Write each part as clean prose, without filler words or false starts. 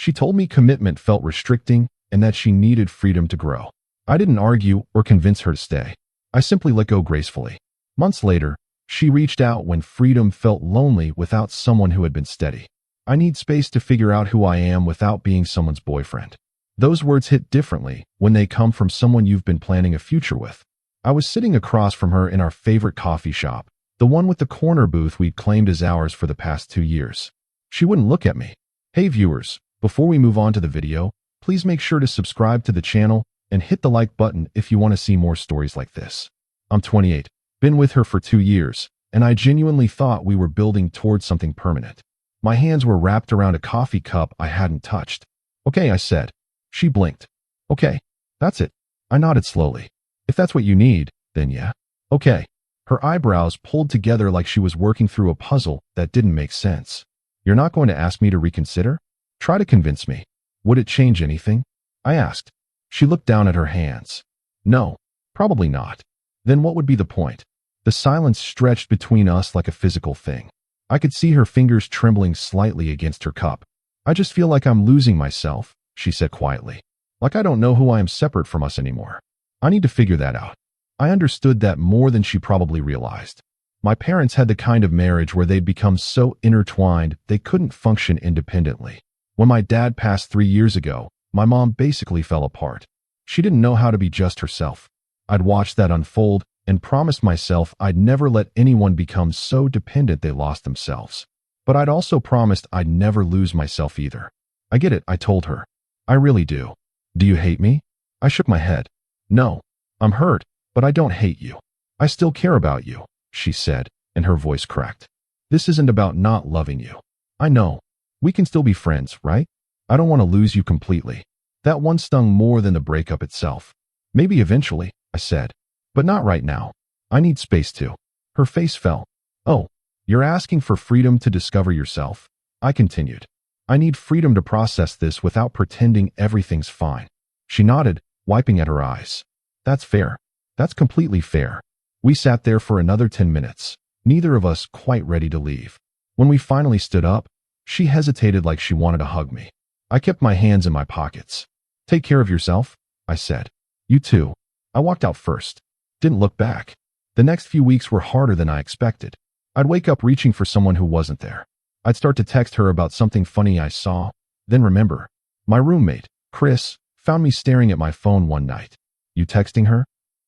She told me commitment felt restricting and that she needed freedom to grow. I didn't argue or convince her to stay. I simply let go gracefully. Months later, she reached out when freedom felt lonely without someone who had been steady. I need space to figure out who I am without being someone's boyfriend. Those words hit differently when they come from someone you've been planning a future with. I was sitting across from her in our favorite coffee shop, the one with the corner booth we'd claimed as ours for the past 2 years. She wouldn't look at me. Hey viewers, before we move on to the video, please make sure to subscribe to the channel and hit the like button if you want to see more stories like this. I'm 28, been with her for 2 years, and I genuinely thought we were building towards something permanent. My hands were wrapped around a coffee cup I hadn't touched. Okay, I said. She blinked. Okay, that's it. I nodded slowly. If that's what you need, then yeah. Okay. Her eyebrows pulled together like she was working through a puzzle that didn't make sense. You're not going to ask me to reconsider? Try to convince me. Would it change anything? I asked. She looked down at her hands. No, probably not. Then what would be the point? The silence stretched between us like a physical thing. I could see her fingers trembling slightly against her cup. I just feel like I'm losing myself, she said quietly. Like I don't know who I am separate from us anymore. I need to figure that out. I understood that more than she probably realized. My parents had the kind of marriage where they'd become so intertwined they couldn't function independently. When my dad passed 3 years ago, my mom basically fell apart. She didn't know how to be just herself. I'd watched that unfold and promised myself I'd never let anyone become so dependent they lost themselves. But I'd also promised I'd never lose myself either. I get it, I told her. I really do. Do you hate me? I shook my head. No, I'm hurt, but I don't hate you. I still care about you, she said, and her voice cracked. This isn't about not loving you. I know. We can still be friends, right? I don't want to lose you completely. That one stung more than the breakup itself. Maybe eventually, I said. But not right now. I need space too. Her face fell. Oh, you're asking for freedom to discover yourself? I continued. I need freedom to process this without pretending everything's fine. She nodded, wiping at her eyes. That's fair. That's completely fair. We sat there for another 10 minutes, neither of us quite ready to leave. When we finally stood up, she hesitated like she wanted to hug me. I kept my hands in my pockets. Take care of yourself, I said. You too. I walked out first. Didn't look back. The next few weeks were harder than I expected. I'd wake up reaching for someone who wasn't there. I'd start to text her about something funny I saw, then remember. My roommate, Chris, found me staring at my phone one night. You texting her?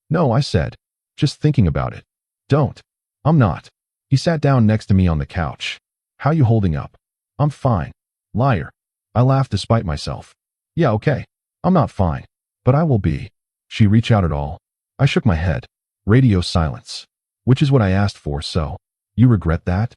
No, I said. Just thinking about it. Don't. I'm not. He sat down next to me on the couch. How you holding up? I'm fine. Liar. I laughed despite myself. Yeah, okay. I'm not fine. But I will be. She reach out at all? I shook my head. Radio silence. Which is what I asked for, so. You regret that?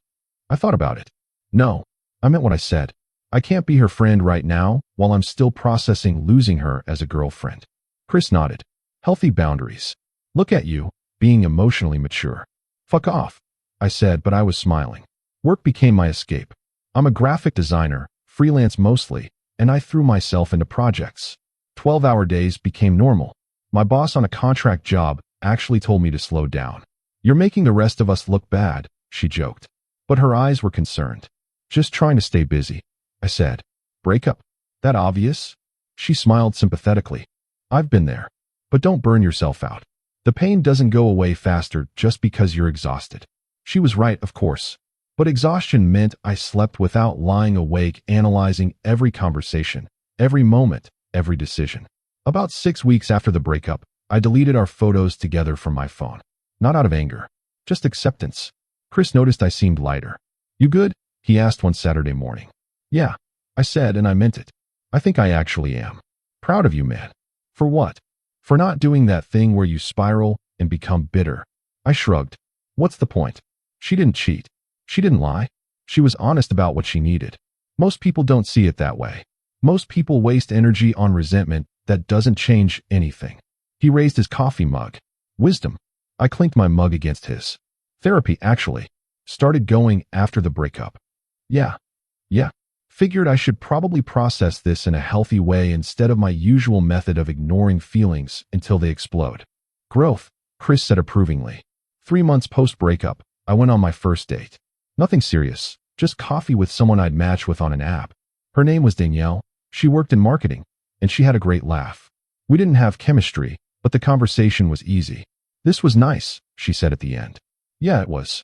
I thought about it. No. I meant what I said. I can't be her friend right now while I'm still processing losing her as a girlfriend. Chris nodded. Healthy boundaries. Look at you, being emotionally mature. Fuck off, I said, but I was smiling. Work became my escape. I'm a graphic designer, freelance mostly, and I threw myself into projects. 12-hour days became normal. My boss on a contract job actually told me to slow down. You're making the rest of us look bad, she joked. But her eyes were concerned. Just trying to stay busy, I said. Breakup? That obvious? She smiled sympathetically. I've been there. But don't burn yourself out. The pain doesn't go away faster just because you're exhausted. She was right, of course. But exhaustion meant I slept without lying awake analyzing every conversation, every moment, every decision. About 6 weeks after the breakup, I deleted our photos together from my phone. Not out of anger, just acceptance. Chris noticed I seemed lighter. You good? He asked one Saturday morning. Yeah, I said, and I meant it. I think I actually am. Proud of you, man. For what? For not doing that thing where you spiral and become bitter. I shrugged. What's the point? She didn't cheat. She didn't lie. She was honest about what she needed. Most people don't see it that way. Most people waste energy on resentment that doesn't change anything. He raised his coffee mug. Wisdom. I clinked my mug against his. Therapy, actually. Started going after the breakup. Yeah. Figured I should probably process this in a healthy way instead of my usual method of ignoring feelings until they explode. Growth, Chris said approvingly. 3 months post-breakup, I went on my first date. Nothing serious, just coffee with someone I'd matched with on an app. Her name was Danielle. She worked in marketing, and she had a great laugh. We didn't have chemistry, but the conversation was easy. This was nice, she said at the end. Yeah, it was.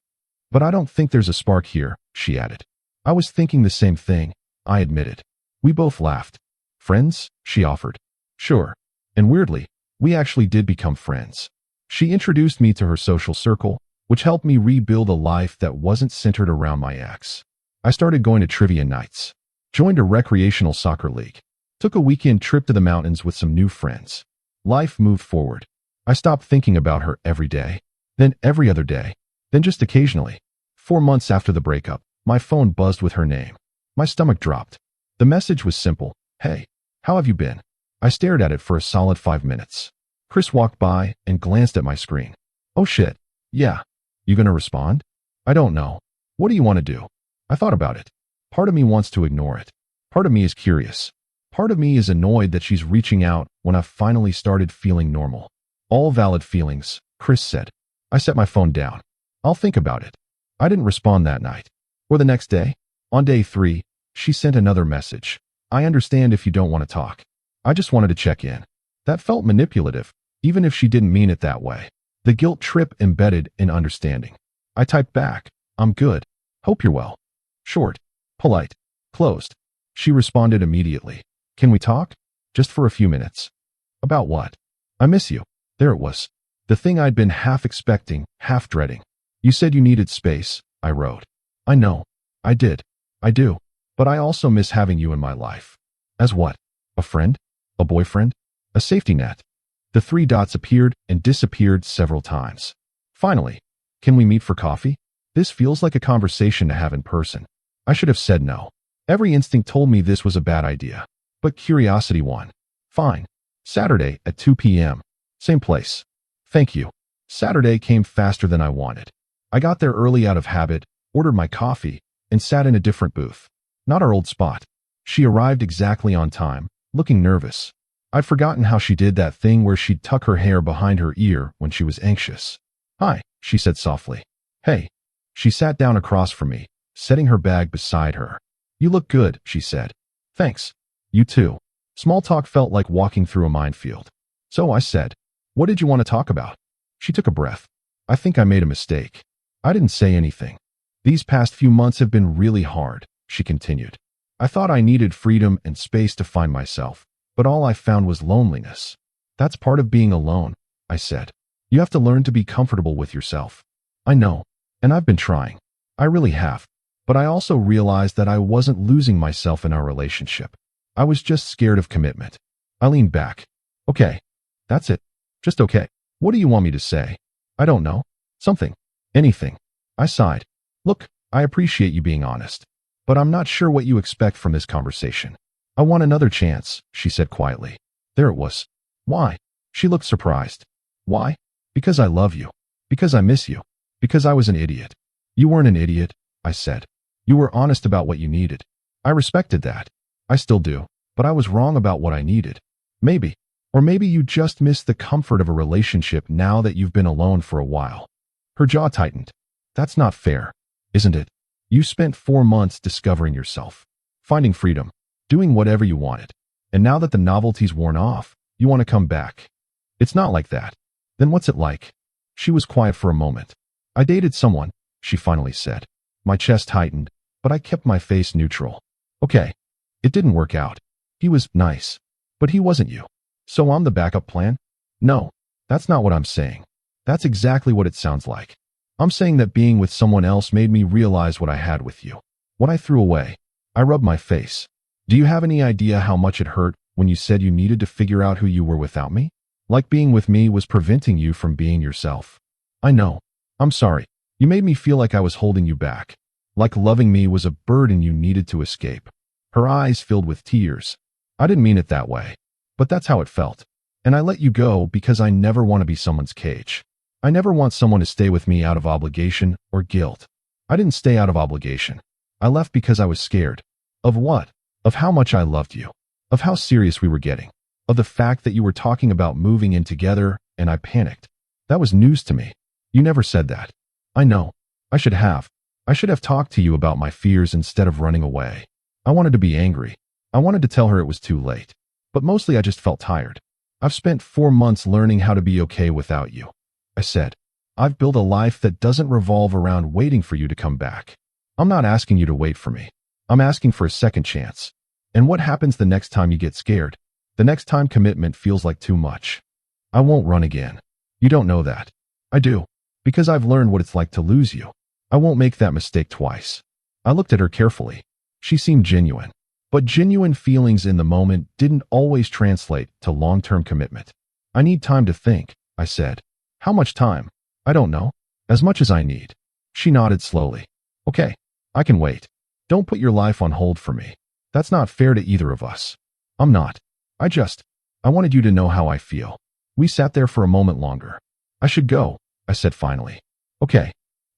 But I don't think there's a spark here, she added. I was thinking the same thing, I admitted. We both laughed. Friends? She offered. Sure. And weirdly, we actually did become friends. She introduced me to her social circle, which helped me rebuild a life that wasn't centered around my ex. I started going to trivia nights, joined a recreational soccer league, took a weekend trip to the mountains with some new friends. Life moved forward. I stopped thinking about her every day, then every other day, then just occasionally. 4 months after the breakup, my phone buzzed with her name. My stomach dropped. The message was simple. Hey, how have you been? I stared at it for a solid 5 minutes. Chris walked by and glanced at my screen. Oh shit. Yeah. You gonna respond? I don't know. What do you want to do? I thought about it. Part of me wants to ignore it. Part of me is curious. Part of me is annoyed that she's reaching out when I finally started feeling normal. All valid feelings, Chris said. I set my phone down. I'll think about it. I didn't respond that night. Or the next day. On day 3, she sent another message. I understand if you don't want to talk. I just wanted to check in. That felt manipulative, even if she didn't mean it that way. The guilt trip embedded in understanding. I typed back, I'm good. Hope you're well. Short, polite, closed. She responded immediately. Can we talk? Just for a few minutes. About what? I miss you. There it was. The thing I'd been half expecting, half dreading. You said you needed space, I wrote. I know. I did. I do. But I also miss having you in my life. As what? A friend? A boyfriend? A safety net? The 3 dots appeared and disappeared several times. Finally, can we meet for coffee? This feels like a conversation to have in person. I should have said no. Every instinct told me this was a bad idea. But curiosity won. Fine. Saturday at 2 p.m. Same place. Thank you. Saturday came faster than I wanted. I got there early out of habit, ordered my coffee, and sat in a different booth. Not our old spot. She arrived exactly on time, looking nervous. I'd forgotten how she did that thing where she'd tuck her hair behind her ear when she was anxious. Hi, she said softly. Hey. She sat down across from me, setting her bag beside her. You look good, she said. Thanks. You too. Small talk felt like walking through a minefield. So I said, what did you want to talk about? She took a breath. I think I made a mistake. I didn't say anything. These past few months have been really hard, she continued. I thought I needed freedom and space to find myself, but all I found was loneliness. That's part of being alone, I said. You have to learn to be comfortable with yourself. I know, and I've been trying. I really have. But I also realized that I wasn't losing myself in our relationship. I was just scared of commitment. I leaned back. Okay. That's it. Just okay. What do you want me to say? I don't know. Something. Anything. I sighed. Look, I appreciate you being honest. But I'm not sure what you expect from this conversation. I want another chance, she said quietly. There it was. Why? She looked surprised. Why? Because I love you. Because I miss you. Because I was an idiot. You weren't an idiot, I said. You were honest about what you needed. I respected that. I still do. But I was wrong about what I needed. Maybe. Or maybe you just miss the comfort of a relationship now that you've been alone for a while. Her jaw tightened. That's not fair, isn't it? You spent 4 months discovering yourself, finding freedom, doing whatever you wanted. And now that the novelty's worn off, you want to come back. It's not like that. Then what's it like? She was quiet for a moment. I dated someone, she finally said. My chest tightened, but I kept my face neutral. Okay. It didn't work out. He was nice, but he wasn't you. So I'm the backup plan? No, that's not what I'm saying. That's exactly what it sounds like. I'm saying that being with someone else made me realize what I had with you. What I threw away. I rubbed my face. Do you have any idea how much it hurt when you said you needed to figure out who you were without me? Like being with me was preventing you from being yourself. I know. I'm sorry. You made me feel like I was holding you back. Like loving me was a burden you needed to escape. Her eyes filled with tears. I didn't mean it that way. But that's how it felt. And I let you go because I never want to be someone's cage. I never want someone to stay with me out of obligation or guilt. I didn't stay out of obligation. I left because I was scared. Of what? Of how much I loved you. Of how serious we were getting. Of the fact that you were talking about moving in together, and I panicked. That was news to me. You never said that. I know. I should have. I should have talked to you about my fears instead of running away. I wanted to be angry. I wanted to tell her it was too late, but mostly I just felt tired. I've spent 4 months learning how to be okay without you, I said. I've built a life that doesn't revolve around waiting for you to come back. I'm not asking you to wait for me. I'm asking for a second chance. And what happens the next time you get scared? The next time commitment feels like too much? I won't run again. You don't know that. I do. Because I've learned what it's like to lose you. I won't make that mistake twice. I looked at her carefully. She seemed genuine. But genuine feelings in the moment didn't always translate to long-term commitment. I need time to think, I said. How much time? I don't know. As much as I need. She nodded slowly. Okay, I can wait. Don't put your life on hold for me. That's not fair to either of us. I'm not. I wanted you to know how I feel. We sat there for a moment longer. I should go, I said finally. Okay.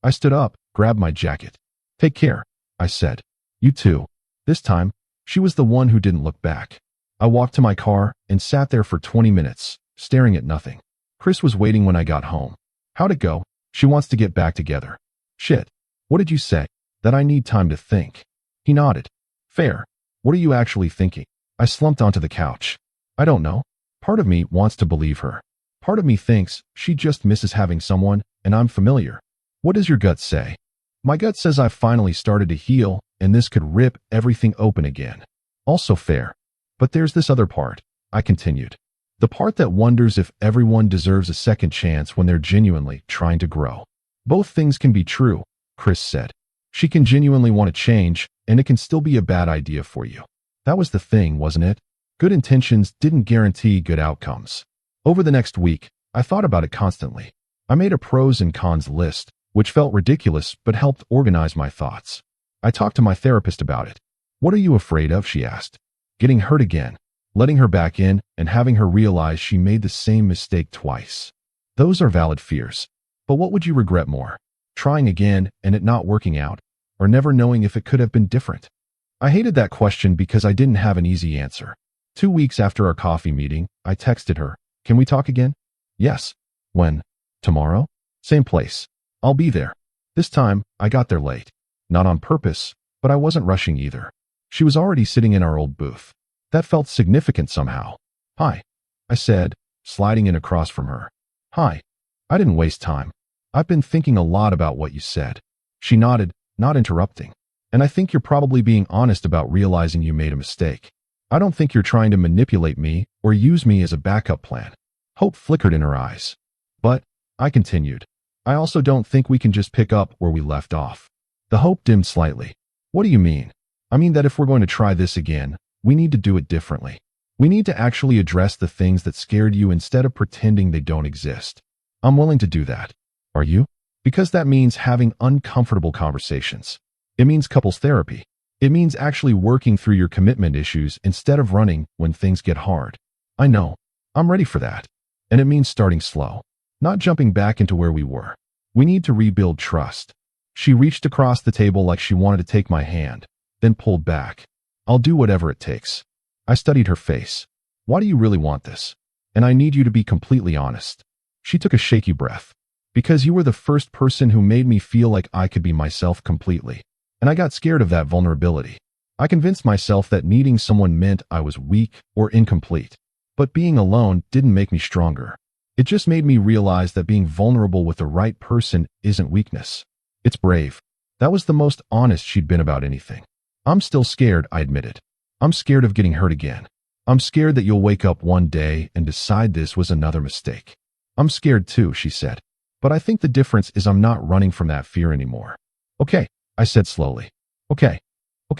I stood up, grabbed my jacket. Take care, I said. You too. This time, she was the one who didn't look back. I walked to my car and sat there for 20 minutes, staring at nothing. Chris was waiting when I got home. How'd it go? She wants to get back together. Shit. What did you say? That I need time to think. He nodded. Fair. What are you actually thinking? I slumped onto the couch. I don't know. Part of me wants to believe her. Part of me thinks she just misses having someone, and I'm familiar. What does your gut say? My gut says I've finally started to heal, and this could rip everything open again. Also fair. But there's this other part, I continued. The part that wonders if everyone deserves a second chance when they're genuinely trying to grow. Both things can be true, Chris said. She can genuinely want to change, and it can still be a bad idea for you. That was the thing, wasn't it? Good intentions didn't guarantee good outcomes. Over the next week, I thought about it constantly. I made a pros and cons list, which felt ridiculous but helped organize my thoughts. I talked to my therapist about it. What are you afraid of? She asked. Getting hurt again, letting her back in, and having her realize she made the same mistake twice. Those are valid fears. But what would you regret more? Trying again and it not working out, or never knowing if it could have been different? I hated that question because I didn't have an easy answer. 2 weeks after our coffee meeting, I texted her, "Can we talk again?" "Yes." "When?" "Tomorrow? Same place. I'll be there." This time, I got there late. Not on purpose, but I wasn't rushing either. She was already sitting in our old booth. That felt significant somehow. "Hi," I said, sliding in across from her. "Hi." I didn't waste time. "I've been thinking a lot about what you said." She nodded, not interrupting. "And I think you're probably being honest about realizing you made a mistake. I don't think you're trying to manipulate me or use me as a backup plan." Hope flickered in her eyes. "But," I continued, "I also don't think we can just pick up where we left off." The hope dimmed slightly. "What do you mean?" "I mean that if we're going to try this again, we need to do it differently. We need to actually address the things that scared you instead of pretending they don't exist." "I'm willing to do that." "Are you?" "Because that means having uncomfortable conversations. It means couples therapy. It means actually working through your commitment issues instead of running when things get hard." "I know. I'm ready for that." "And it means starting slow. Not jumping back into where we were. We need to rebuild trust." She reached across the table like she wanted to take my hand, then pulled back. "I'll do whatever it takes." I studied her face. "Why do you really want this? And I need you to be completely honest." She took a shaky breath. "Because you were the first person who made me feel like I could be myself completely. And I got scared of that vulnerability. I convinced myself that needing someone meant I was weak or incomplete. But being alone didn't make me stronger. It just made me realize that being vulnerable with the right person isn't weakness. It's brave." That was the most honest she'd been about anything. "I'm still scared," I admitted. "I'm scared of getting hurt again. I'm scared that you'll wake up one day and decide this was another mistake." "I'm scared too," she said. "But I think the difference is I'm not running from that fear anymore." "Okay," I said slowly. Okay,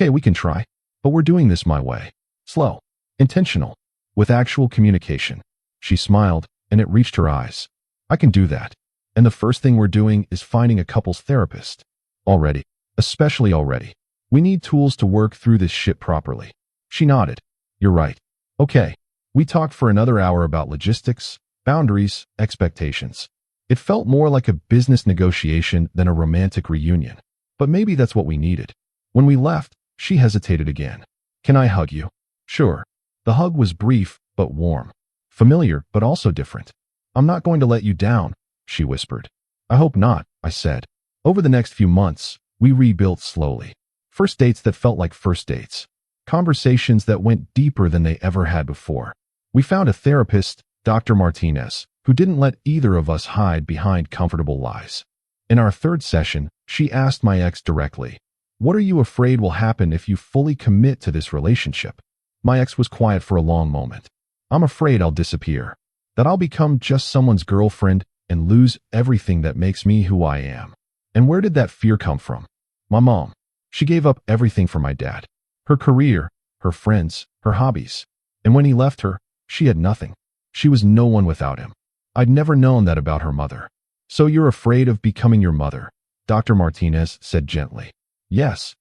we can try. But we're doing this my way. Slow. Intentional. With actual communication." She smiled, and it reached her eyes. "I can do that. And the first thing we're doing is finding a couples therapist. Already. Especially already. We need tools to work through this shit properly." She nodded. "You're right." Okay. We talked for another hour about logistics, boundaries, expectations. It felt more like a business negotiation than a romantic reunion. But maybe that's what we needed. When we left, she hesitated again. "Can I hug you?" "Sure." The hug was brief, but warm. Familiar, but also different. "I'm not going to let you down," she whispered. "I hope not," I said. Over the next few months, we rebuilt slowly. First dates that felt like first dates. Conversations that went deeper than they ever had before. We found a therapist, Dr. Martinez, who didn't let either of us hide behind comfortable lies. In our third session, she asked my ex directly, "What are you afraid will happen if you fully commit to this relationship?" My ex was quiet for a long moment. "I'm afraid I'll disappear. That I'll become just someone's girlfriend and lose everything that makes me who I am." And where did that fear come from? My mom. She gave up everything for my dad. Her career, her friends, her hobbies. And when he left her, she had nothing. She was no one without him. I'd never known that about her mother. "So you're afraid of becoming your mother," Dr. Martinez said gently. "Yes.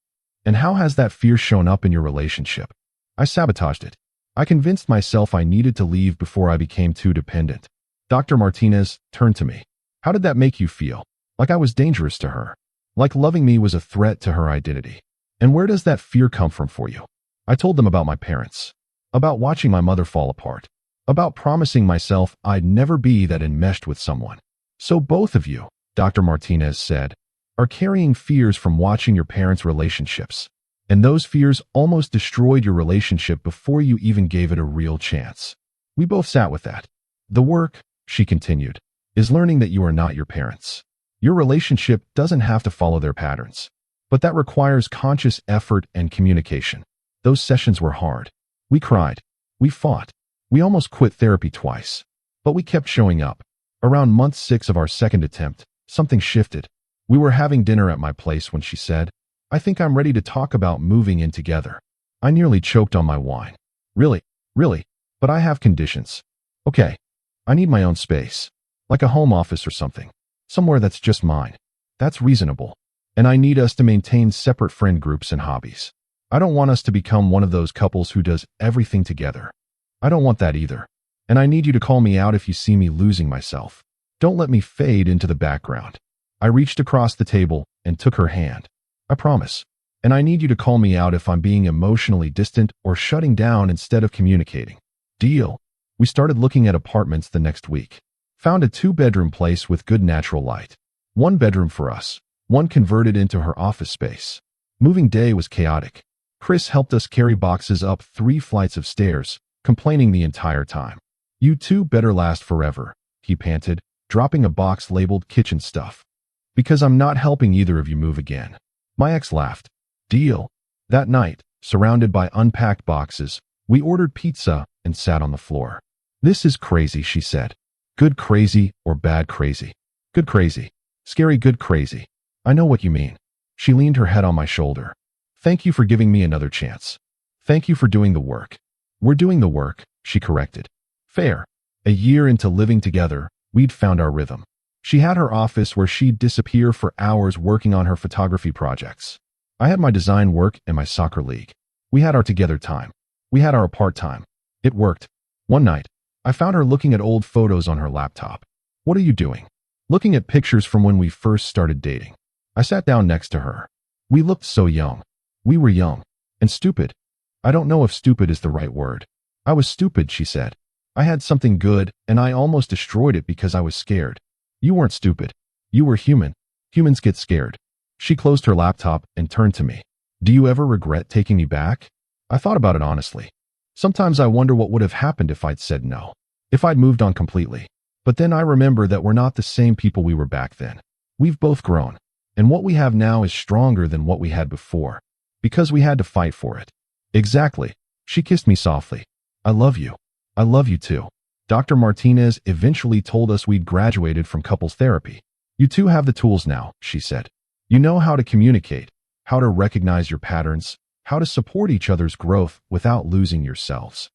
And how has that fear shown up in your relationship?" "I sabotaged it. I convinced myself I needed to leave before I became too dependent." Dr. Martinez turned to me. "How did that make you feel? Like I was dangerous to her? Like loving me was a threat to her identity? And where does that fear come from for you?" I told them about my parents, about watching my mother fall apart, about promising myself I'd never be that enmeshed with someone. "So both of you," Dr. Martinez said, "are carrying fears from watching your parents' relationships. And those fears almost destroyed your relationship before you even gave it a real chance." We both sat with that. "The work," she continued, "is learning that you are not your parents. Your relationship doesn't have to follow their patterns. But that requires conscious effort and communication." Those sessions were hard. We cried. We fought. We almost quit therapy twice. But we kept showing up. Around month 6 of our second attempt, something shifted. We were having dinner at my place when she said, "I think I'm ready to talk about moving in together." I nearly choked on my wine. "Really? Really? But I have conditions." "Okay. I need my own space. Like a home office or something. Somewhere that's just mine." "That's reasonable. And I need us to maintain separate friend groups and hobbies. I don't want us to become one of those couples who does everything together. I don't want that either. And I need you to call me out if you see me losing myself. Don't let me fade into the background." I reached across the table and took her hand. "I promise. And I need you to call me out if I'm being emotionally distant or shutting down instead of communicating." "Deal." We started looking at apartments the next week. Found a 2-bedroom place with good natural light. 1 bedroom for us. 1 converted into her office space. Moving day was chaotic. Chris helped us carry boxes up 3 flights of stairs, complaining the entire time. "You two better last forever," he panted, dropping a box labeled kitchen stuff. "Because I'm not helping either of you move again." My ex laughed. "Deal." That night, surrounded by unpacked boxes, we ordered pizza and sat on the floor. "This is crazy," she said. "Good crazy or bad crazy?" "Good crazy. Scary good crazy. I know what you mean." She leaned her head on my shoulder. "Thank you for giving me another chance. Thank you for doing the work." "We're doing the work," she corrected. "Fair." A year into living together, we'd found our rhythm. She had her office where she'd disappear for hours working on her photography projects. I had my design work and my soccer league. We had our together time. We had our apart time. It worked. One night, I found her looking at old photos on her laptop. "What are you doing?" "Looking at pictures from when we first started dating." I sat down next to her. We looked so young. We were young. And stupid. I don't know if stupid is the right word. "I was stupid," she said. "I had something good, and I almost destroyed it because I was scared." "You weren't stupid. You were human. Humans get scared." She closed her laptop and turned to me. "Do you ever regret taking me back?" I thought about it honestly. Sometimes I wonder what would have happened if I'd said no. If I'd moved on completely. But then I remember that we're not the same people we were back then. We've both grown. And what we have now is stronger than what we had before. Because we had to fight for it. "Exactly." She kissed me softly. "I love you. I love you too." Dr. Martinez eventually told us we'd graduated from couples therapy. "You two have the tools now," she said. "You know how to communicate, how to recognize your patterns, how to support each other's growth without losing yourselves."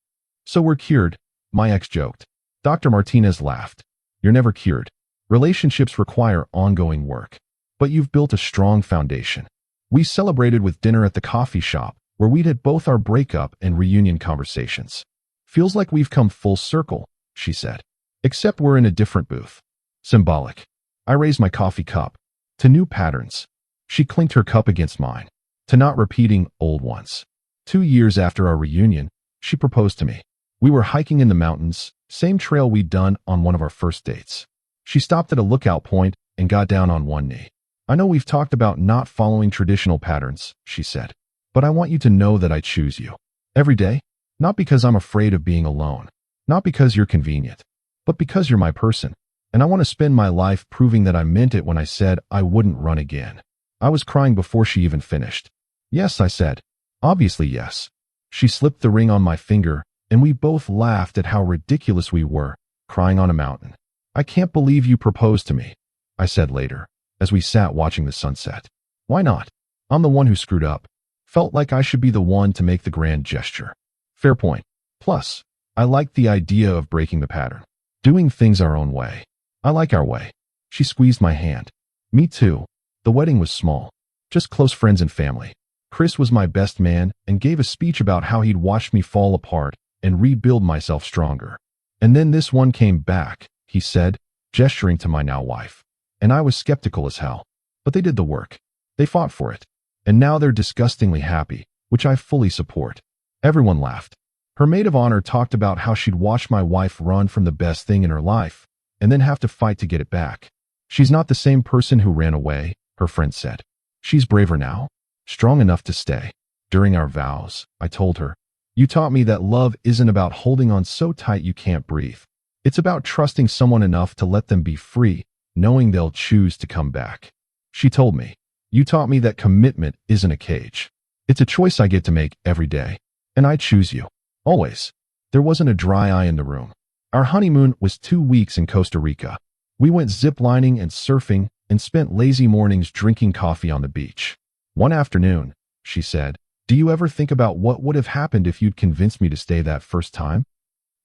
"So we're cured," my ex joked. Dr. Martinez laughed. "You're never cured. Relationships require ongoing work. But you've built a strong foundation." We celebrated with dinner at the coffee shop, where we'd had both our breakup and reunion conversations. "Feels like we've come full circle," she said. "Except we're in a different booth." Symbolic. I raised my coffee cup. "To new patterns." She clinked her cup against mine. "To not repeating old ones." 2 years after our reunion, she proposed to me. We were hiking in the mountains, same trail we'd done on one of our first dates. She stopped at a lookout point and got down on one knee. "I know we've talked about not following traditional patterns," she said, "but I want you to know that I choose you. Every day? Not because I'm afraid of being alone. Not because you're convenient. But because you're my person. And I want to spend my life proving that I meant it when I said I wouldn't run again. I was crying before she even finished. Yes, I said. Obviously, yes. She slipped the ring on my finger, and we both laughed at how ridiculous we were, crying on a mountain. I can't believe you proposed to me, I said later, as we sat watching the sunset. Why not? I'm the one who screwed up. Felt like I should be the one to make the grand gesture. Fair point. Plus, I liked the idea of breaking the pattern. Doing things our own way. I like our way. She squeezed my hand. Me too. The wedding was small. Just close friends and family. Chris was my best man and gave a speech about how he'd watched me fall apart and rebuild myself stronger. And then this one came back, he said, gesturing to my now wife. And I was skeptical as hell. But they did the work. They fought for it. And now they're disgustingly happy, which I fully support. Everyone laughed. Her maid of honor talked about how she'd watched my wife run from the best thing in her life and then have to fight to get it back. She's not the same person who ran away, her friend said. She's braver now, strong enough to stay. During our vows, I told her, you taught me that love isn't about holding on so tight you can't breathe. It's about trusting someone enough to let them be free, knowing they'll choose to come back. She told me, you taught me that commitment isn't a cage. It's a choice I get to make every day. And I choose you. Always. There wasn't a dry eye in the room. Our honeymoon was 2 weeks in Costa Rica. We went ziplining and surfing and spent lazy mornings drinking coffee on the beach. One afternoon, she said, do you ever think about what would have happened if you'd convinced me to stay that first time?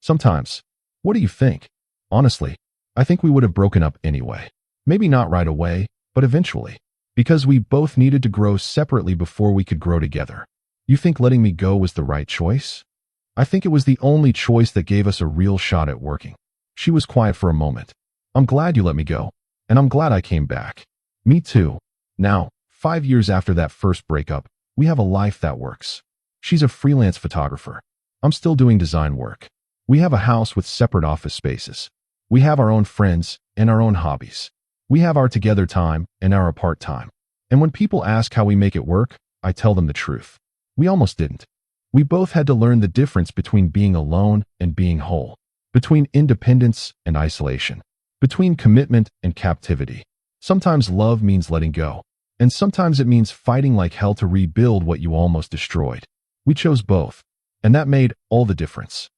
Sometimes. What do you think? Honestly, I think we would have broken up anyway. Maybe not right away, but eventually. Because we both needed to grow separately before we could grow together. You think letting me go was the right choice? I think it was the only choice that gave us a real shot at working. She was quiet for a moment. I'm glad you let me go. And I'm glad I came back. Me too. Now, 5 years after that first breakup, we have a life that works. She's a freelance photographer. I'm still doing design work. We have a house with separate office spaces. We have our own friends and our own hobbies. We have our together time and our apart time. And when people ask how we make it work, I tell them the truth. We almost didn't. We both had to learn the difference between being alone and being whole, between independence and isolation, between commitment and captivity. Sometimes love means letting go, and sometimes it means fighting like hell to rebuild what you almost destroyed. We chose both, and that made all the difference.